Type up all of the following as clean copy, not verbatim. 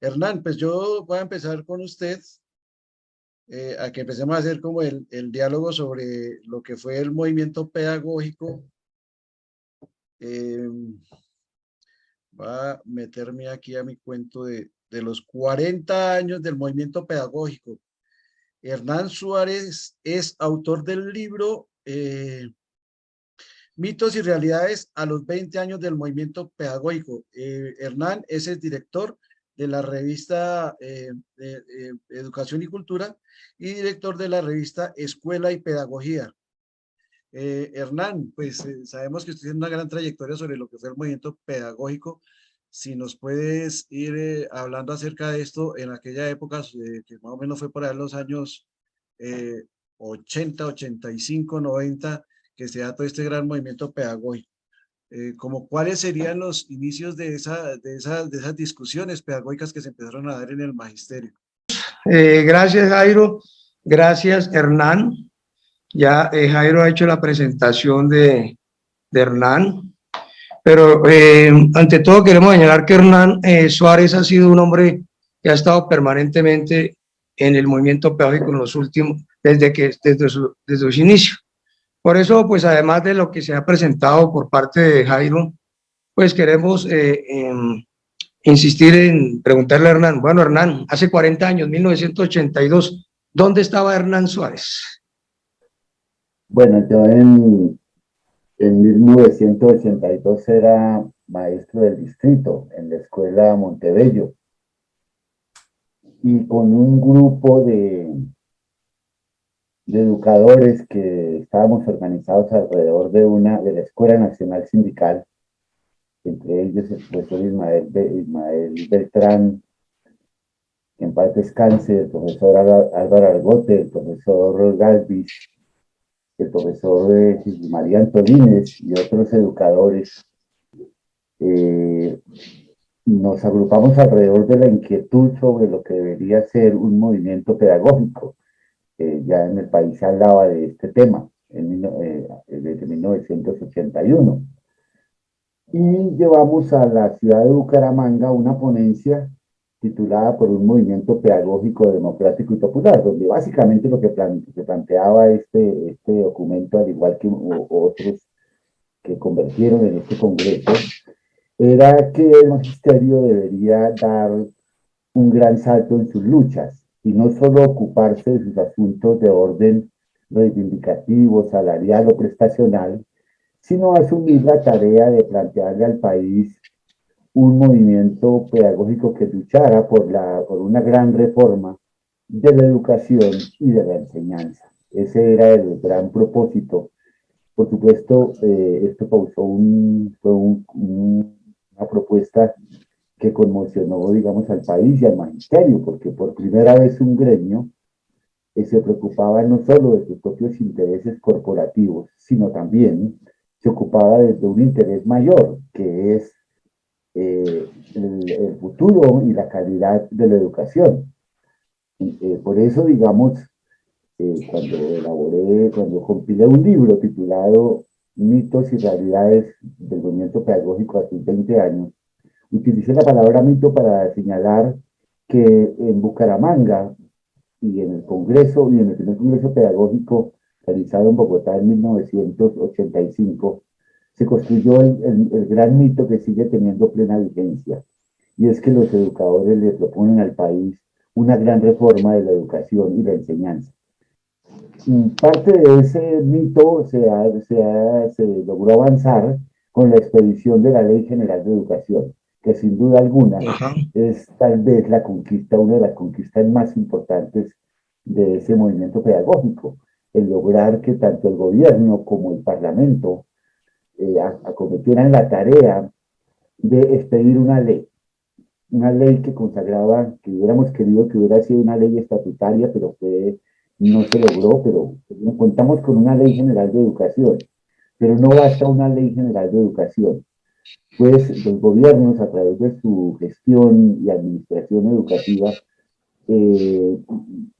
Hernán, pues yo voy a empezar con usted, a que empecemos a hacer como el diálogo sobre lo que fue el movimiento pedagógico. Eh, Va a meterme aquí a mi cuento de los 40 años del movimiento pedagógico. Hernán Suárez es autor del libro Mitos y Realidades a los 20 años del movimiento pedagógico. Hernán es el director de la revista Educación y Cultura y director de la revista Escuela y Pedagogía. Hernán, pues sabemos que usted tiene una gran trayectoria sobre lo que fue el movimiento pedagógico. Si nos puedes ir hablando acerca de esto en aquella época, que más o menos fue por ahí en los años eh, 80, 85, 90, que se da todo este gran movimiento pedagógico. Como cuáles serían los inicios de esas discusiones pedagógicas que se empezaron a dar en el magisterio. Gracias, Jairo. Gracias, Hernán. Ya Jairo ha hecho la presentación de Hernán, pero ante todo queremos señalar que Hernán Suárez ha sido un hombre que ha estado permanentemente en el movimiento pedagógico en los últimos, desde sus inicios. Por eso, pues además de lo que se ha presentado por parte de Jairo, pues queremos insistir en preguntarle a Hernán. Bueno, Hernán, hace 40 años, 1982, ¿dónde estaba Hernán Suárez? Bueno, yo en 1982 era maestro del distrito en la escuela Montebello y con un grupo de educadores que estábamos organizados alrededor de la Escuela Nacional Sindical, entre ellos el profesor Ismael Beltrán, que en paz descanse, el profesor Álvaro Argote, el profesor Galvis, el profesor María Antolines y otros educadores. Nos agrupamos alrededor de la inquietud sobre lo que debería ser un movimiento pedagógico. Ya en el país se hablaba de este tema desde 1981. Y llevamos a la ciudad de Bucaramanga una ponencia titulada por un movimiento pedagógico democrático y popular, donde básicamente lo que planteaba este documento, al igual que otros que convergieron en este congreso, era que el magisterio debería dar un gran salto en sus luchas y no solo ocuparse de sus asuntos de orden reivindicativo, salarial o prestacional, sino asumir la tarea de plantearle al país un movimiento pedagógico que luchara por una gran reforma de la educación y de la enseñanza. Ese era el gran propósito. Por supuesto, esto fue una propuesta que conmocionó, digamos, al país y al magisterio, porque por primera vez un gremio se preocupaba no solo de sus propios intereses corporativos, sino también se ocupaba de un interés mayor, que es el futuro y la calidad de la educación. Por eso, digamos, cuando compilé un libro titulado Mitos y Realidades del Movimiento Pedagógico a sus 20 años, utilicé la palabra mito para señalar que en Bucaramanga y en el Congreso, y en el primer Congreso Pedagógico realizado en Bogotá en 1985, se construyó el gran mito que sigue teniendo plena vigencia, y es que los educadores le proponen al país una gran reforma de la educación y la enseñanza. Y parte de ese mito se logró avanzar con la expedición de la Ley General de Educación, que sin duda alguna es tal vez una de las conquistas más importantes de ese movimiento pedagógico, el lograr que tanto el gobierno como el parlamento acometieran la tarea de expedir una ley que consagraba, que hubiéramos querido que hubiera sido una ley estatutaria, pero no se logró, pero contamos con una ley general de educación, pero no basta una ley general de educación, pues los gobiernos a través de su gestión y administración educativa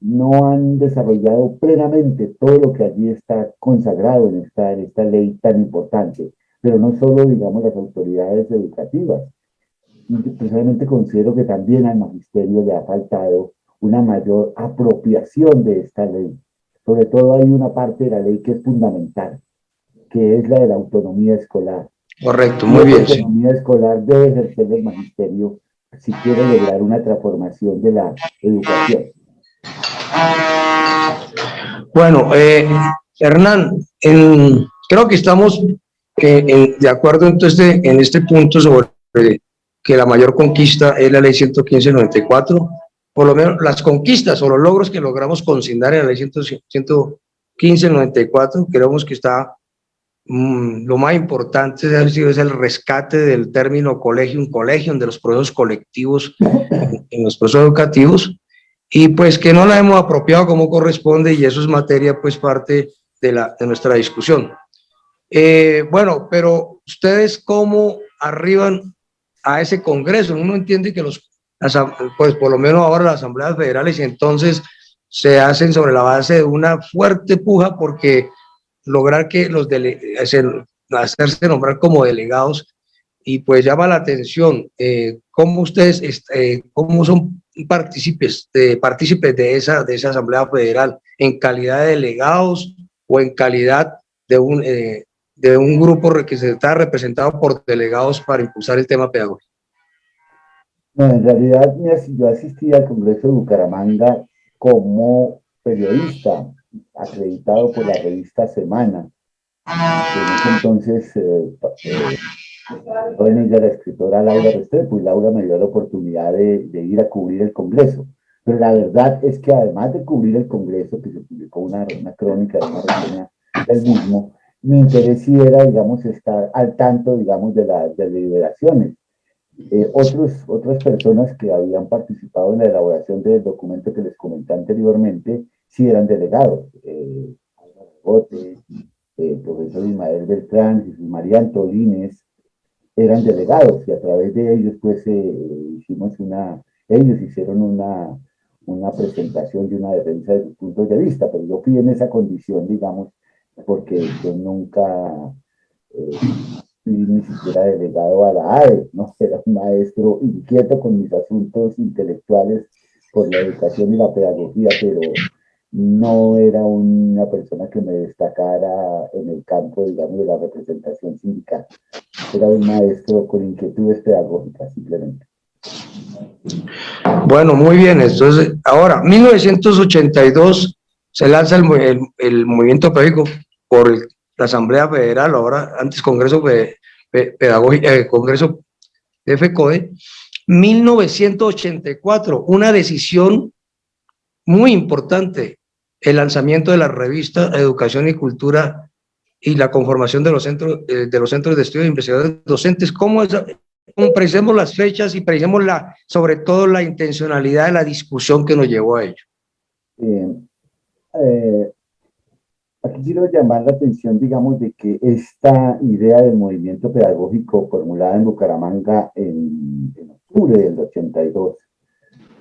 no han desarrollado plenamente todo lo que allí está consagrado en esta ley tan importante, pero no solo, digamos, las autoridades educativas. personalmente considero que también al magisterio le ha faltado una mayor apropiación de esta ley. Sobre todo hay una parte de la ley que es fundamental, que es la de la autonomía escolar. Correcto, Y muy esa bien, sí. autonomía escolar debe ejercer el magisterio si quiere lograr una transformación de la educación. Bueno, Hernán, creo que estamos de acuerdo entonces en este punto sobre que la mayor conquista es la ley 115/94, por lo menos las conquistas o los logros que logramos consignar en la ley 115/94, creemos que está lo más importante es el rescate del término colegium, de los procesos colectivos en los procesos educativos, y pues que no la hemos apropiado como corresponde, y eso es materia, pues parte de nuestra discusión. Bueno, pero ustedes cómo arriban a ese congreso. Uno entiende que pues por lo menos ahora las asambleas federales y entonces se hacen sobre la base de una fuerte puja porque lograr que hacerse nombrar como delegados, y pues llama la atención cómo ustedes, cómo son partícipes de esa asamblea federal en calidad de delegados o en calidad de un grupo que se está representado por delegados para impulsar el tema pedagógico. No, en realidad yo asistí al Congreso de Bucaramanga como periodista acreditado por la revista Semana. En ese entonces, en ella la escritora Laura Restrepo, y Laura me dio la oportunidad de ir a cubrir el Congreso. Pero la verdad es que además de cubrir el Congreso, que se publicó una crónica, una reseña del mismo, mi interés sí era, digamos, estar al tanto, digamos, de las deliberaciones. Otras personas que habían participado en la elaboración del documento que les comenté anteriormente, sí eran delegados. El profesor Ismael Beltrán, Jesús María Antolines, eran delegados, y a través de ellos pues ellos hicieron una presentación y una defensa de sus puntos de vista, pero yo fui en esa condición, digamos, porque yo nunca fui ni siquiera delegado a la AE, ¿no? Era un maestro inquieto con mis asuntos intelectuales por la educación y la pedagogía, pero no era una persona que me destacara en el campo, digamos, de la representación sindical. Era un maestro con inquietudes pedagógicas, simplemente. Bueno, muy bien. Entonces, ahora, 1982 se lanza el movimiento pedagógico por la Asamblea Federal, ahora antes Congreso Pedagógico, Congreso de FECODE. 1984, una decisión muy importante, el lanzamiento de la revista Educación y Cultura y la conformación de los centros de estudio de investigadores docentes. ¿Cómo precisemos las fechas y precisemos sobre todo la intencionalidad de la discusión que nos llevó a ello? Aquí quiero llamar la atención, digamos, de que esta idea del movimiento pedagógico formulada en Bucaramanga en octubre del 82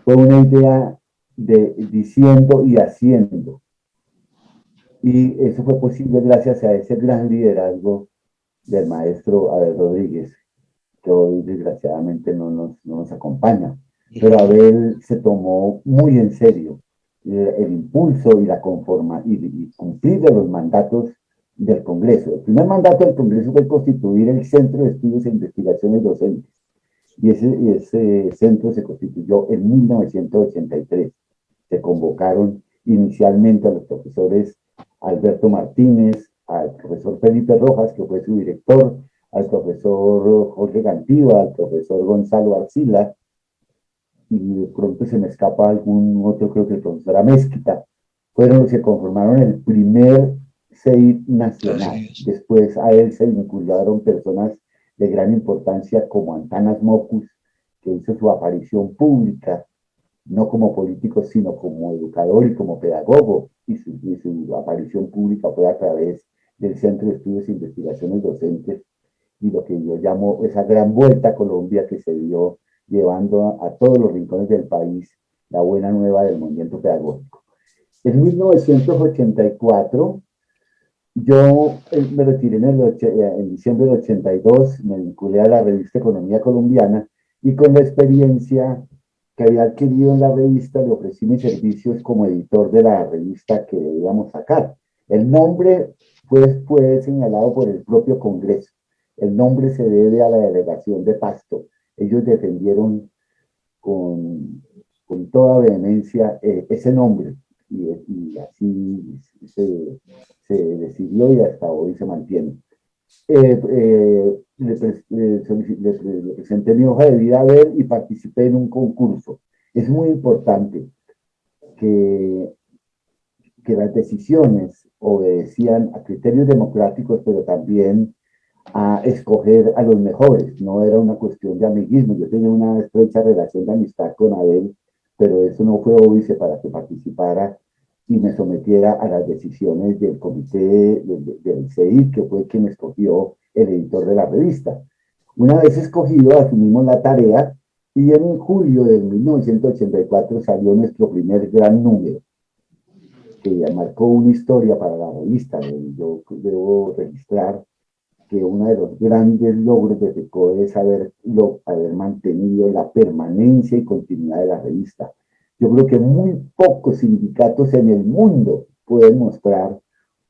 fue una idea de diciendo y haciendo. Y eso fue posible gracias a ese gran liderazgo del maestro Abel Rodríguez, que hoy desgraciadamente no nos acompaña. Pero Abel se tomó muy en serio el impulso y y cumplir de los mandatos del Congreso. El primer mandato del Congreso fue constituir el Centro de Estudios e Investigaciones Docentes, y ese centro se constituyó en 1983. Se convocaron inicialmente a los profesores Alberto Martínez, al profesor Felipe Rojas, que fue su director, al profesor Jorge Gantiva, al profesor Gonzalo Arcila, y de pronto se me escapa algún otro, creo que el profesor Amezquita. Fueron los que conformaron el primer CEIP nacional. Después a él se vincularon personas de gran importancia como Antanas Mocus, que hizo su aparición pública, no como político, sino como educador y como pedagogo, y su aparición pública fue a través del Centro de Estudios e Investigaciones Docentes, y lo que yo llamo esa gran vuelta a Colombia que se dio llevando a todos los rincones del país la buena nueva del movimiento pedagógico. En 1984, yo me retiré en diciembre del 82, me vinculé a la revista Economía Colombiana, y con la experiencia que había adquirido en la revista, le ofrecí mis servicios como editor de la revista que debíamos sacar. El nombre fue señalado por el propio Congreso. El nombre se debe a la delegación de Pasto. Ellos defendieron con toda vehemencia ese nombre y así se decidió y hasta hoy se mantiene. Le presenté mi hoja de vida a ver y participé en un concurso. Es muy importante que las decisiones obedecían a criterios democráticos, pero también a escoger a los mejores. No era una cuestión de amiguismo. Yo tenía una estrecha relación de amistad con Abel, pero eso no fue óbice para que participara y me sometiera a las decisiones del comité del CEI, que fue quien escogió el editor de la revista. Una vez escogido, asumimos la tarea y en julio de 1984 salió nuestro primer gran número, que marcó una historia para la revista. Yo debo registrar que uno de los grandes logros de FECODE es haber mantenido la permanencia y continuidad de la revista. Yo creo que muy pocos sindicatos en el mundo pueden mostrar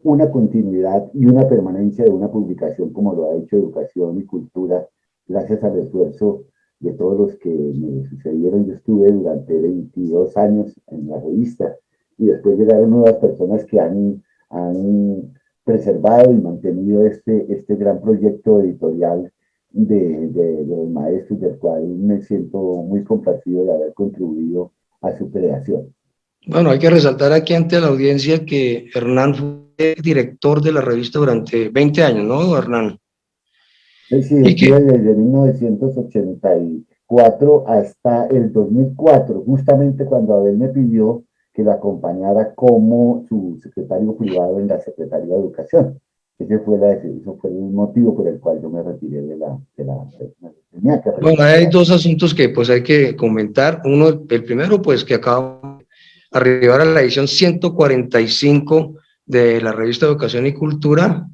una continuidad y una permanencia de una publicación como lo ha hecho Educación y Cultura, gracias al esfuerzo de todos los que me sucedieron. Yo estuve durante 22 años en la revista y después llegaron nuevas personas que han preservado y mantenido este gran proyecto editorial de los maestros, del cual me siento muy complacido de haber contribuido a su creación. Bueno, hay que resaltar aquí ante la audiencia que Hernán fue director de la revista durante 20 años, ¿no, Hernán? Sí, estuve desde 1984 hasta el 2004, justamente cuando Abel me pidió que lo acompañara como su secretario privado en la Secretaría de Educación. Eso fue el motivo por el cual yo me retiré de la Bueno, hay dos asuntos que pues hay que comentar. Uno, el primero, pues que acabamos de arribar a la edición 145 de la revista Educación y Cultura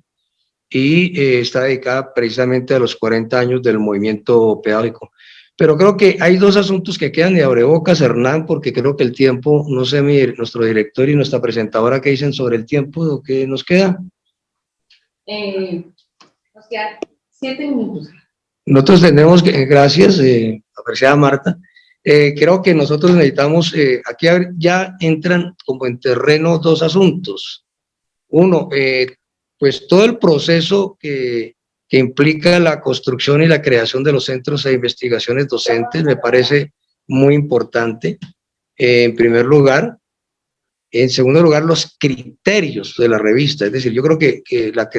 y está dedicada precisamente a los 40 años del movimiento pedagógico. Pero creo que hay dos asuntos que quedan de abrebocas, Hernán, porque creo que el tiempo, no sé, nuestro director y nuestra presentadora, ¿qué dicen sobre el tiempo? ¿Qué nos queda? Nos quedan 7 minutos. Nosotros tenemos que, gracias, apreciada Marta, creo que nosotros necesitamos, aquí ya entran como en terreno dos asuntos. Uno, pues todo el proceso que implica la construcción y la creación de los centros de investigaciones docentes me parece muy importante, en primer lugar. En segundo lugar, los criterios de la revista, es decir, yo creo que la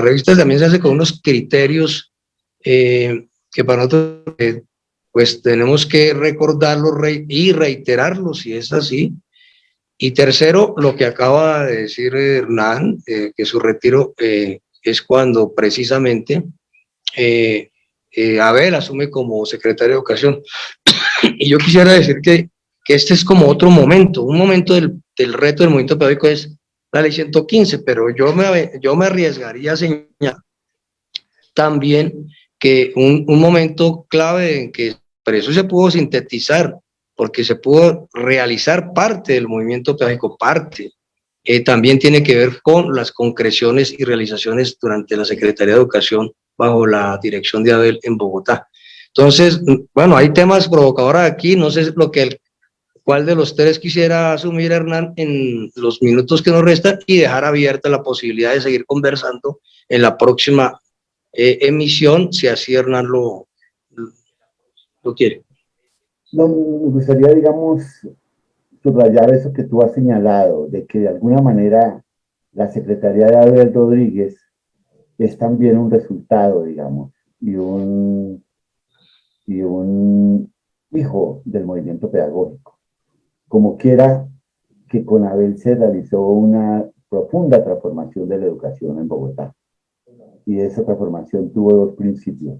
revista también se hace con unos criterios que para nosotros pues tenemos que recordarlos y reiterarlos si es así. Y tercero, lo que acaba de decir Hernán, que su retiro es cuando precisamente Abel asume como secretario de Educación. Y yo quisiera decir que este es como otro momento, un momento del reto del movimiento pedagógico es la ley 115, pero yo me arriesgaría a señalar también que un momento clave en que por eso se pudo sintetizar, porque se pudo realizar parte del movimiento pedagógico, también tiene que ver con las concreciones y realizaciones durante la Secretaría de Educación bajo la dirección de Abel en Bogotá. Entonces, bueno, hay temas provocadores aquí, no sé cuál de los tres quisiera asumir, Hernán, en los minutos que nos restan y dejar abierta la posibilidad de seguir conversando en la próxima emisión, si así Hernán lo quiere. No, me gustaría, digamos, subrayar eso que tú has señalado, de que de alguna manera la Secretaría de Abel Rodríguez es también un resultado, digamos, y un hijo del movimiento pedagógico. Como quiera que con Abel se realizó una profunda transformación de la educación en Bogotá. Y esa transformación tuvo dos principios.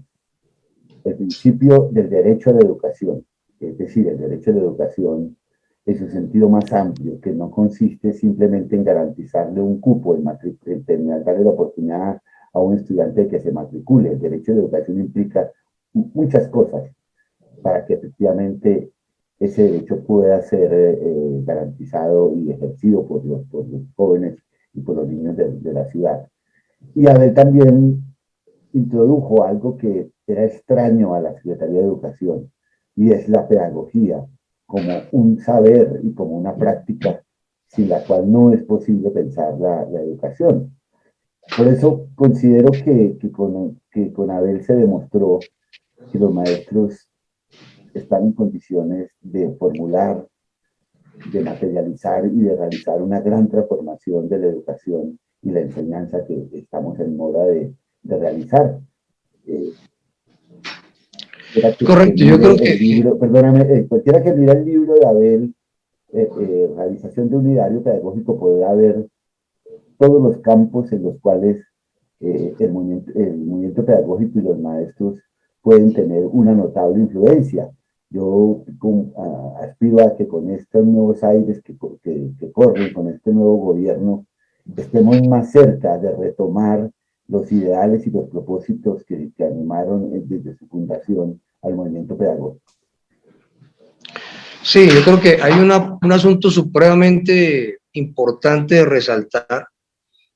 El principio del derecho a la educación, es decir, el derecho a la educación en su sentido más amplio, que no consiste simplemente en garantizarle un cupo, en darle la oportunidad a un estudiante de que se matricule. El derecho a la educación implica muchas cosas. para que efectivamente ese derecho pueda ser garantizado y ejercido por los jóvenes y por los niños de la ciudad. Y Abel también introdujo algo que era extraño a la Secretaría de Educación, y es la pedagogía como un saber y como una práctica sin la cual no es posible pensar la educación. Por eso considero que con Abel se demostró que los maestros están en condiciones de formular, de materializar y de realizar una gran transformación de la educación y la enseñanza que estamos en moda de realizar. Correcto, yo creo que... Libro, perdóname, cualquiera que mira el libro de Abel, Realización de un Ideario Pedagógico, podrá ver todos los campos en los cuales el movimiento pedagógico y los maestros pueden tener una notable influencia. Yo aspiro a que con estos nuevos aires que corren, con este nuevo gobierno, estemos más cerca de retomar los ideales y los propósitos que animaron desde su fundación al movimiento pedagógico. Sí, yo creo que hay un asunto supremamente importante de resaltar,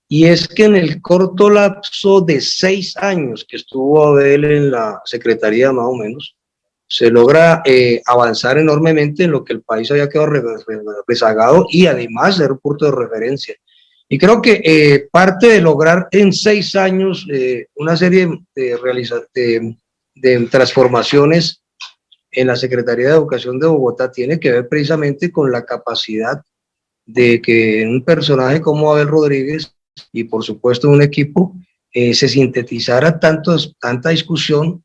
y es que en el corto lapso de 6 años que estuvo Abel en la Secretaría, más o menos, se logra avanzar enormemente en lo que el país había quedado rezagado, y además ser un punto de referencia. Y creo que parte de lograr en 6 años una serie de transformaciones en la Secretaría de Educación de Bogotá tiene que ver precisamente con la capacidad de que un personaje como Abel Rodríguez, y por supuesto un equipo, se sintetizara tanta discusión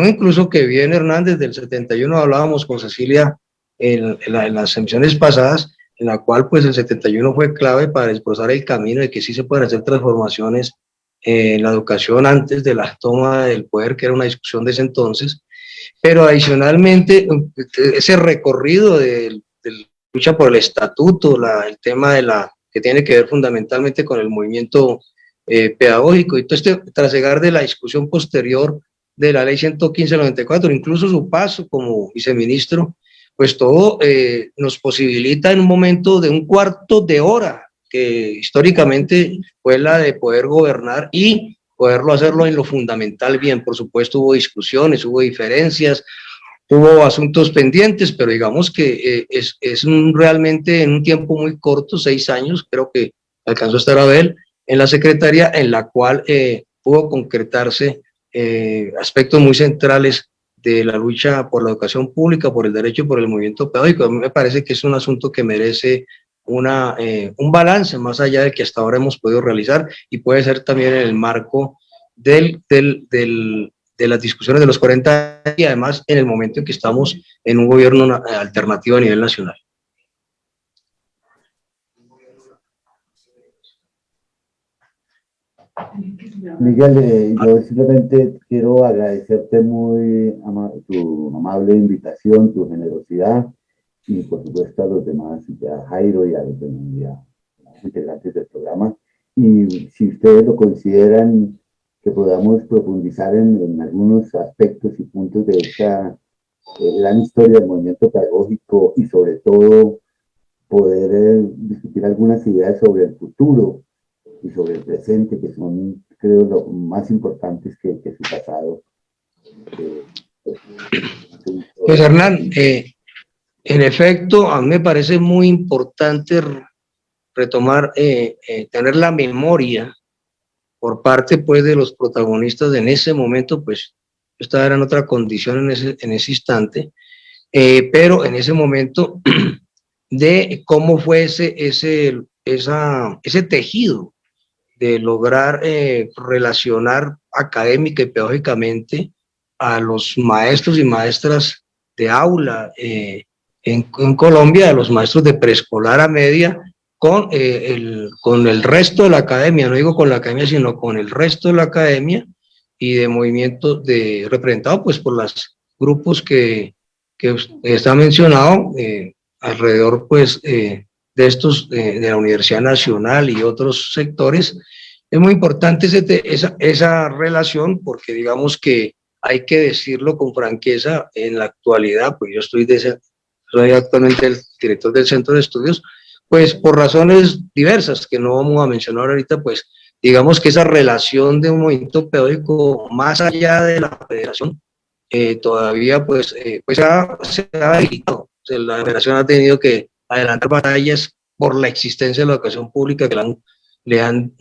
incluso que viene Hernández del 71, hablábamos con Cecilia en las emisiones pasadas, en la cual pues el 71 fue clave para esbozar el camino de que sí se pueden hacer transformaciones en la educación antes de la toma del poder, que era una discusión de ese entonces. Pero adicionalmente ese recorrido de lucha por el estatuto, el tema que tiene que ver fundamentalmente con el movimiento pedagógico, y todo este trasegar de la discusión posterior de la ley 115/94, incluso su paso como viceministro, pues todo nos posibilita en un momento de un cuarto de hora, que históricamente fue la de poder gobernar y poderlo hacerlo en lo fundamental bien. Por supuesto hubo discusiones, hubo diferencias, hubo asuntos pendientes, pero digamos que es realmente en un tiempo muy corto, 6 años, creo que alcanzó a estar Abel en la secretaría, en la cual pudo concretarse aspectos muy centrales de la lucha por la educación pública, por el derecho y por el movimiento pedagógico. A mí me parece que es un asunto que merece un balance más allá del que hasta ahora hemos podido realizar, y puede ser también en el marco de las discusiones de los 40 años, y además en el momento en que estamos en un gobierno alternativo a nivel nacional. Miguel, yo simplemente quiero agradecerte tu amable invitación, tu generosidad, y por supuesto a los demás, a Jairo y a los demás integrantes del programa. Y si ustedes lo consideran que podamos profundizar en algunos aspectos y puntos de esta gran historia del movimiento pedagógico, y sobre todo poder discutir algunas ideas sobre el futuro y sobre el presente, que son, creo, lo más importantes que su pasado. Pues Hernán, en efecto, a mí me parece muy importante retomar, tener la memoria por parte pues de los protagonistas de en ese momento, pues estaba en otra condición en ese instante, pero en ese momento de cómo fue ese tejido de lograr relacionar académica y pedagógicamente a los maestros y maestras de aula en Colombia, a los maestros de preescolar a media, con el resto de la academia, no digo con la academia, sino con el resto de la academia, y de movimientos representados pues por los grupos que está mencionado, alrededor pues de estos, de la Universidad Nacional y otros sectores. Es muy importante esa relación, porque digamos que hay que decirlo con franqueza, en la actualidad, pues yo soy actualmente el director del Centro de Estudios, pues por razones diversas que no vamos a mencionar ahorita, pues digamos que esa relación de un movimiento pedagógico más allá de la federación, todavía pues se ha evitado. O sea, la federación ha tenido que adelantar batallas por la existencia de la educación pública que le han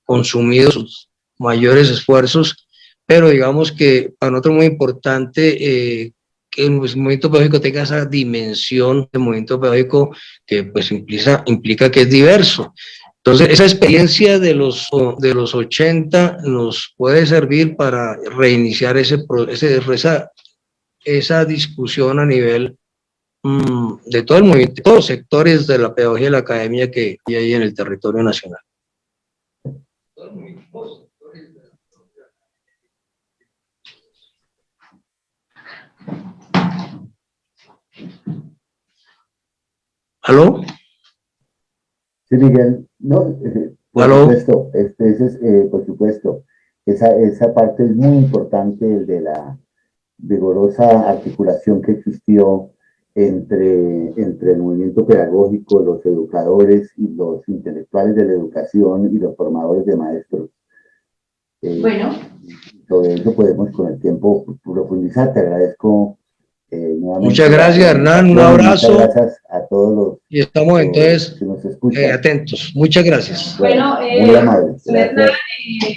consumido sus mayores esfuerzos, pero digamos que para nosotros es muy importante que el movimiento pedagógico tenga esa dimensión de movimiento pedagógico que pues implica que es diverso. Entonces, esa experiencia de los 80 nos puede servir para reiniciar esa discusión a nivel de todo el movimiento, todos los sectores de la pedagogía y la academia que hay en el territorio nacional. ¿Aló? Sí, Miguel, no, por ¿Aló? supuesto, por supuesto, esa parte es muy importante, el de la vigorosa articulación que existió entre el movimiento pedagógico, los educadores y los intelectuales de la educación y los formadores de maestros. Bueno. Sobre eso podemos con el tiempo profundizar. Te agradezco nuevamente. Muchas gracias, Hernán, un abrazo. Muchas gracias a todos los y estamos entonces que nos escuchan. Atentos. Muchas gracias. Bueno, muy amable. Hernán,